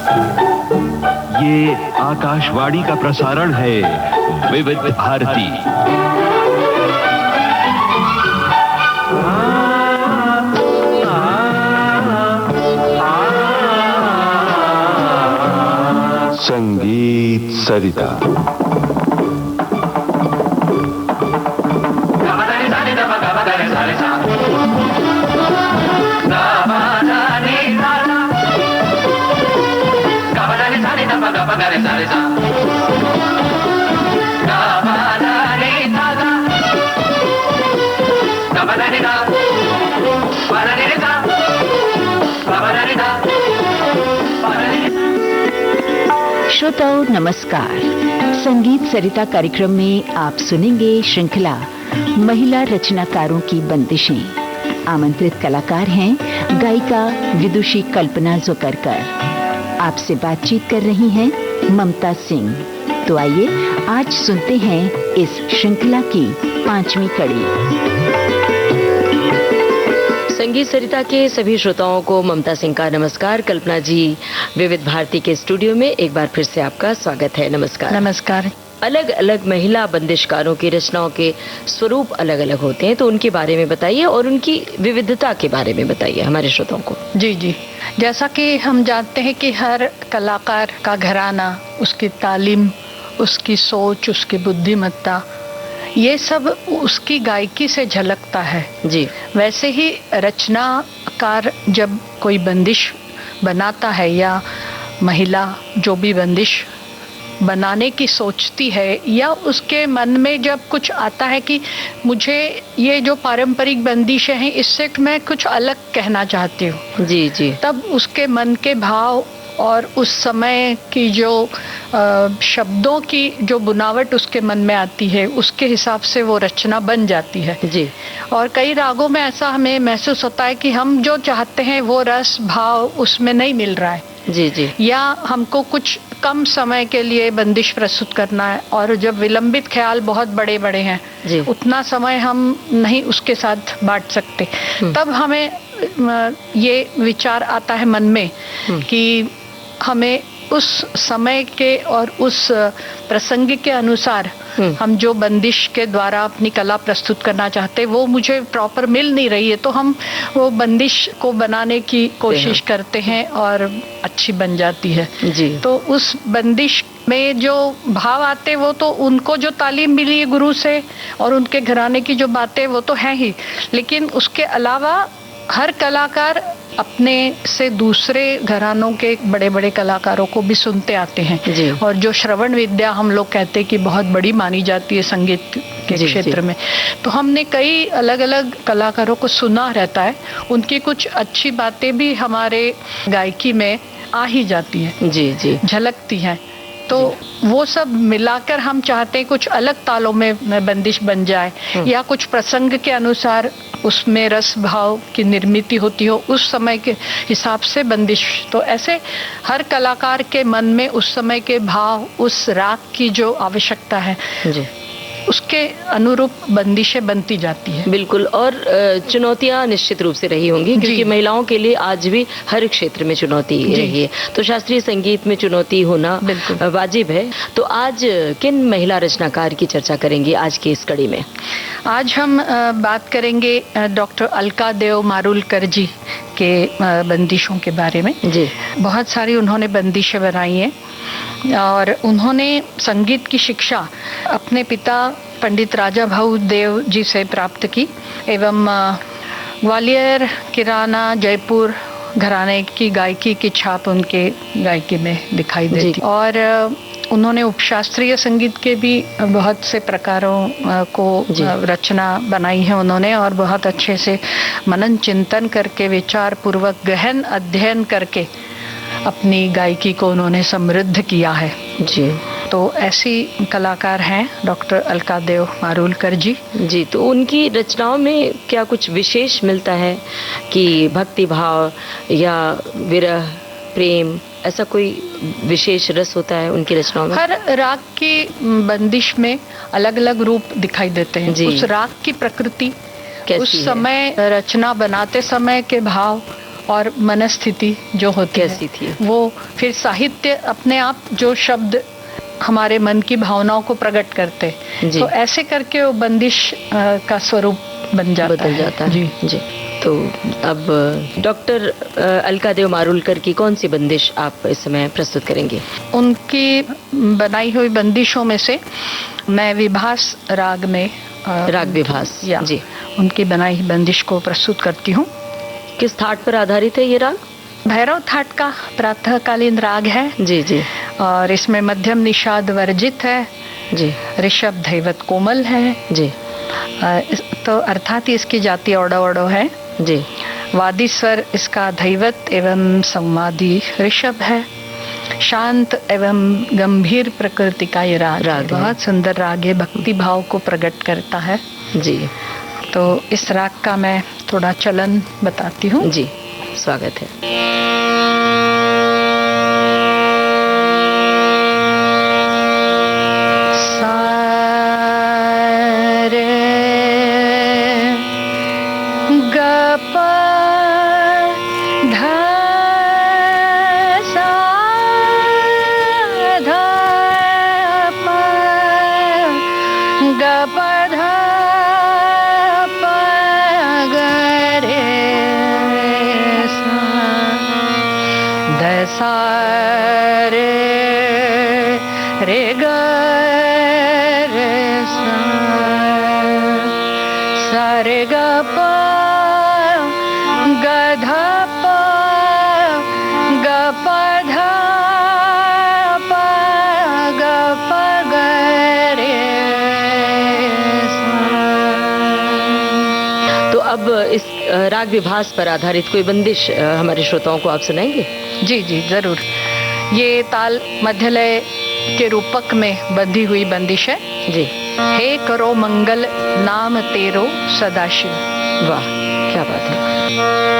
ये आकाशवाणी का प्रसारण है विविध भारती। संगीत सरिता। श्रोताओं नमस्कार। संगीत सरिता कार्यक्रम में आप सुनेंगे श्रृंखला महिला रचनाकारों की बंदिशें। आमंत्रित कलाकार हैं गायिका विदुषी कल्पना जोकरकर। आपसे बातचीत कर रही हैं ममता सिंह। तो आइए आज सुनते हैं इस श्रृंखला की 5वीं कड़ी। संगीत सरिता के सभी श्रोताओं को ममता सिंह का नमस्कार। कल्पना जी, विविध भारती के स्टूडियो में एक बार फिर से आपका स्वागत है। नमस्कार। नमस्कार। अलग अलग महिला बंदिशकारों की रचनाओं के स्वरूप अलग अलग होते हैं, तो उनके बारे में बताइए और उनकी विविधता के बारे में बताइए हमारे श्रोताओं को। जी, जैसा कि हम जानते हैं कि हर कलाकार का घराना, उसकी तालीम, उसकी सोच, उसकी बुद्धिमत्ता, ये सब उसकी गायकी से झलकता है। जी, वैसे ही रचनाकार जब कोई बंदिश बनाता है या महिला जो भी बंदिश बनाने की सोचती है या उसके मन में जब कुछ आता है कि मुझे ये जो पारंपरिक बंदिशें हैं इससे मैं कुछ अलग कहना चाहती हूँ, जी, तब उसके मन के भाव और उस समय की जो शब्दों की जो बुनावट उसके मन में आती है उसके हिसाब से वो रचना बन जाती है। जी, और कई रागों में ऐसा हमें महसूस होता है कि हम जो चाहते हैं वो रस भाव उसमें नहीं मिल रहा है। जी, या हमको कुछ कम समय के लिए बंदिश प्रस्तुत करना है और जब विलंबित ख्याल बहुत बड़े बड़े हैं जी, उतना समय हम नहीं उसके साथ बांट सकते। तब हमें ये विचार आता है मन में कि हमें उस समय के और उस प्रसंग के अनुसार हम जो बंदिश के द्वारा अपनी कला प्रस्तुत करना चाहते वो मुझे प्रॉपर मिल नहीं रही है, तो हम वो बंदिश को बनाने की कोशिश करते हैं और अच्छी बन जाती है। जी, तो उस बंदिश में जो भाव आते वो तो उनको जो तालीम मिली है गुरु से और उनके घराने की जो बातें वो तो है ही, लेकिन उसके अलावा हर कलाकार अपने से दूसरे घरानों के बड़े बड़े कलाकारों को भी सुनते आते हैं और जो श्रवण विद्या हम लोग कहते हैं कि बहुत बड़ी मानी जाती है संगीत के क्षेत्र में, तो हमने कई अलग अलग कलाकारों को सुना रहता है, उनकी कुछ अच्छी बातें भी हमारे गायकी में आ ही जाती हैं। जी, झलकती हैं। तो वो सब मिलाकर हम चाहते हैं कुछ अलग तालों में बंदिश बन जाए या कुछ प्रसंग के अनुसार उसमें रस भाव की निर्मित होती हो उस समय के हिसाब से बंदिश। तो ऐसे हर कलाकार के मन में उस समय के भाव, उस राग की जो आवश्यकता है जी, उसके अनुरूप बंदिशें बनती जाती है। बिल्कुल। और चुनौतियां निश्चित रूप से रही होंगी क्योंकि महिलाओं के लिए आज भी हर क्षेत्र में चुनौती रही है, तो शास्त्रीय संगीत में चुनौती होना वाजिब है। तो आज किन महिला रचनाकार की चर्चा करेंगे आज की इस कड़ी में? आज हम बात करेंगे डॉक्टर अलका देव मारुलकर जी के बंदिशों के बारे में। जी, बहुत सारी उन्होंने बंदिशें बनाई हैं और उन्होंने संगीत की शिक्षा अपने पिता पंडित राजा भाऊ देव जी से प्राप्त की एवं ग्वालियर, किराना, जयपुर घराने की गायकी की छाप उनके गायकी में दिखाई देती। और उन्होंने उपशास्त्रीय संगीत के भी बहुत से प्रकारों को रचना बनाई है उन्होंने और बहुत अच्छे से मनन चिंतन करके विचार पूर्वक गहन अध्ययन करके अपनी गायकी को उन्होंने समृद्ध किया है। जी, तो ऐसी कलाकार हैं डॉक्टर अलका देव मारुलकर जी। जी, तो उनकी रचनाओं में क्या कुछ विशेष मिलता है कि भक्ति भाव या विरह, प्रेम, ऐसा कोई विशेष रस होता है उनकी रचनाओं में? हर राग की बंदिश में अलग अलग रूप दिखाई देते हैं। उस राग की प्रकृति, उस समय रचना बनाते समय के भाव, और मनस्थिति जो होती कैसी है, थी? वो फिर साहित्य अपने आप जो शब्द हमारे मन की भावनाओं को प्रकट करते, जी। तो ऐसे करके वो बंदिश का स्वरूप बदल जाता है। जी जी। तो अब डॉक्टर अलका देव मारुलकर की कौन सी बंदिश आप इस समय प्रस्तुत करेंगे? उनकी बनाई हुई बंदिशों में से मैं विभास राग में राग विभास, जी, उनकी बनाई बंदिश को प्रस्तुत करती हूँ। किस थाट पर आधारित है ये राग? भैरव थाट का प्रातःकालीन राग है। जी जी। और इसमें मध्यम निषाद वर्जित है जी। ऋषभ धैवत कोमल है जी। तो अर्थात इसकी जाति ओडो ओडो है जी। वादी स्वर इसका धैवत एवं संवादी ऋषभ है। शांत एवं गंभीर प्रकृति का ये राग है। बहुत सुंदर राग है, भक्ति भाव को प्रकट करता है। जी। तो इस राग का मैं थोड़ा चलन बताती हूँ। जी, स्वागत है। अब इस राग विभास पर आधारित कोई बंदिश हमारे श्रोताओं को आप सुनाएंगे? जी जी जरूर। ये ताल मध्यलय के रूपक में बंधी हुई बंदिश है। जी। हे करो मंगल नाम तेरो सदाशिव। वाह, क्या बात है।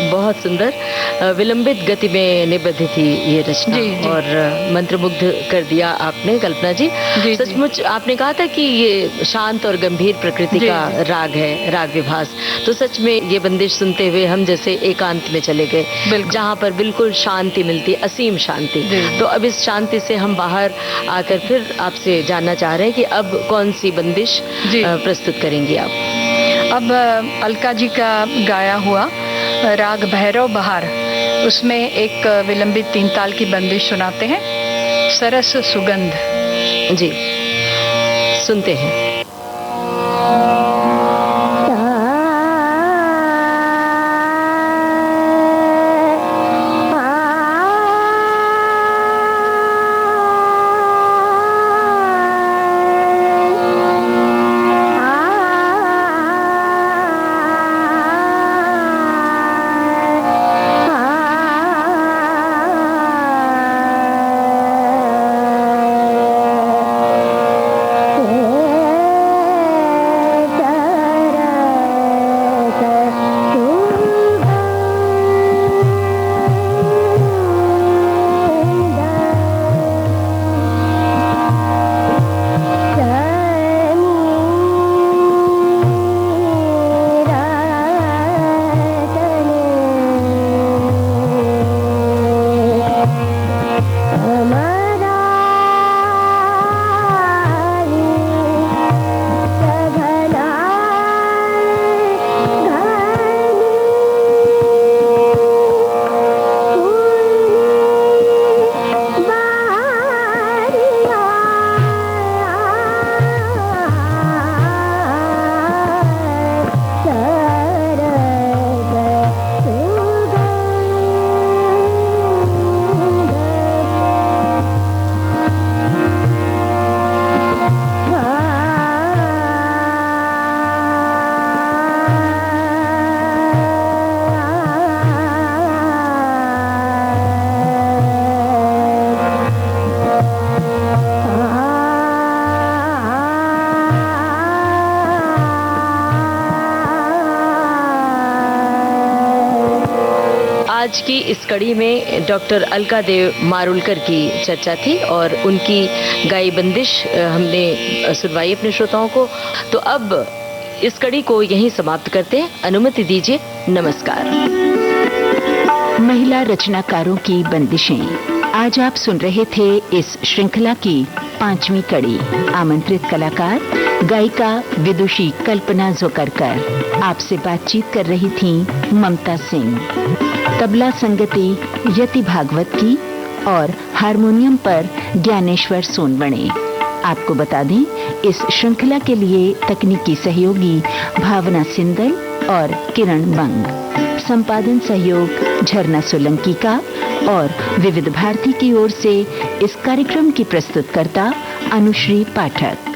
बहुत सुंदर। विलंबित गति में निबद्ध थी ये रचना। जी। और मंत्रमुग्ध कर दिया आपने कल्पना जी। सचमुच आपने कहा था कि ये शांत और गंभीर प्रकृति का राग है, राग विभास। तो सच में ये बंदिश सुनते हुए हम जैसे एकांत में चले गए, जहाँ पर बिल्कुल शांति मिलती, असीम शांति। तो अब इस शांति से हम बाहर आकर फिर आपसे जानना चाह रहे हैं कि अब कौन सी बंदिश प्रस्तुत करेंगी आप? अब अलका जी का गाया हुआ राग भैरव बहार, उसमें एक विलंबित 3 ताल की बंदिश सुनाते हैं, सरस सुगंध। जी, सुनते हैं। आज की इस कड़ी में डॉक्टर अलका देव मारुलकर की चर्चा थी और उनकी गाई बंदिश हमने सुनवाई अपने श्रोताओं को। तो अब इस कड़ी को यहीं समाप्त करते हैं। अनुमति दीजिए, नमस्कार। महिला रचनाकारों की बंदिशें, आज आप सुन रहे थे इस श्रृंखला की 5वीं कड़ी। आमंत्रित कलाकार गायिका विदुषी कल्पना जोकरकर। आपसे बातचीत कर रही थी ममता सिंह। तबला संगति यति भागवत की और हारमोनियम पर ज्ञानेश्वर सोनवणे। आपको बता दें, इस श्रृंखला के लिए तकनीकी सहयोगी भावना सिंदल और किरण बंग। संपादन सहयोग झरना सोलंकी का और विविध भारती की ओर से इस कार्यक्रम की प्रस्तुतकर्ता अनुश्री पाठक।